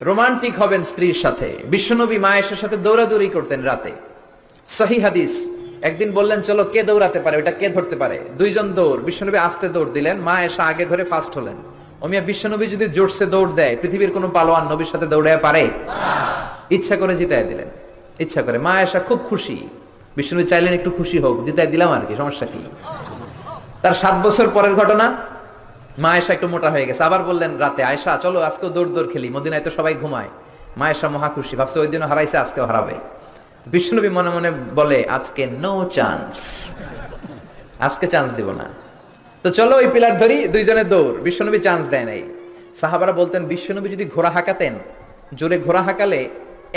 Romantic হবেন স্ত্রীর সাথে। বিশ্বনবী মায়ের সাথে দৌড়াদৌড়ি করতেন রাতে। সহিহ হাদিস। একদিন বললেন চলো কে দৌড়াতে পারে, ওটা কে ধরতে পারে। দুইজন দৌড়, বিশ্বনবী আস্তে দৌড় দিলেন, মা এসে আগে ধরে ফার্স্ট হলেন। ওমিয়া বিশ্বনবী যদি জোরসে দৌড় দেয়, পৃথিবীর কোনো পালোয়ান নবীর সাথে দৌড়ায় পারে? ইচ্ছা করে জিতায় দিলেন, ইচ্ছা করে। মা এসা খুব খুশি, বিশ্বনবী চাইলেন একটু খুশি হোক, জিতায় দিলাম আর কি, সমস্যা কি। তার 7 বছর পরের ঘটনা। মা আয়েশা একটু মোটা হয়ে গেছে, আবার বললেন রাতে, আয়েশা চলো আজকেও দৌড় দৌড় খেলি, মদিনায় তো সবাই ঘুমায়। মা আয়েশা মহা খুশি, ভাবছে ওই দিনও হারাইছে, আজকেও হারাবে। বিশ্বনবী মনে মনে বলে আজকে নো চান্স, আজকে চান্স দিব না। তো চলো ওই পিলার ধরি, দুইজনে দৌড়। বিশ্বনবী চান্স দেয় নাই। সাহাবারা বলতেন বিশ্বনবী যদি ঘোড়া হাঁকাতেন, জোরে ঘোড়া হাঁকালে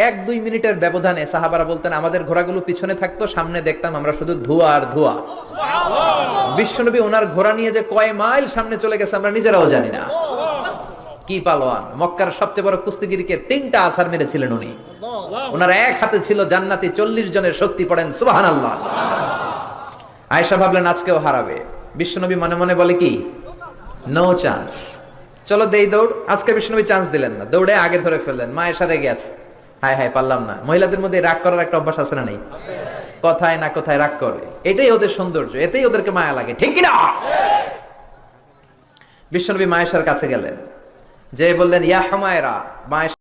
1-2 মিনিটের ব্যবধানে সাহাবারা বলতেন আমাদের ঘোড়াগুলো পিছনে থাকতো, সামনে দেখতাম আমরা শুধু ধোঁয়া আর ধোঁয়া। বিশ্বনবী ওনার ঘোড়া নিয়ে যে কয় মাইল সামনে চলে গেছে আমরা নিজেরাও জানি না। কি পালোয়ান! মক্কার সবচেয়ে বড় কুস্তিগিরকে 3টা আছাড় মেরেছিলেন উনি। ওনার এক হাতে ছিল জান্নাতি 40 জনের শক্তি, পড়েন সুবহানাল্লাহ। আয়েশা ভাবলেন আজকেও হারাবে। বিশ্বনবী মনে মনে বলে কি, নো চান্স, চলো দেই দৌড়। আজকে বিশ্বনবী চান্স দিলেন না, দৌড়ে আগে ধরে ফেললেন। মা আয়েশা রেগে আছে, হায় হায় পারলাম না। মহিলাদের মধ্যে রাগ করার একটা অভ্যাস আছে না নেই? কথায় না কথায় রাগ করে, এটাই ওদের সৌন্দর্য, এতেই ওদেরকে মায়া লাগে, ঠিক কিনা? বিশ্বনবী মা আয়েশার কাছে গেলেন, যে বললেন ইয়া হুমায়রা। মা আয়েশা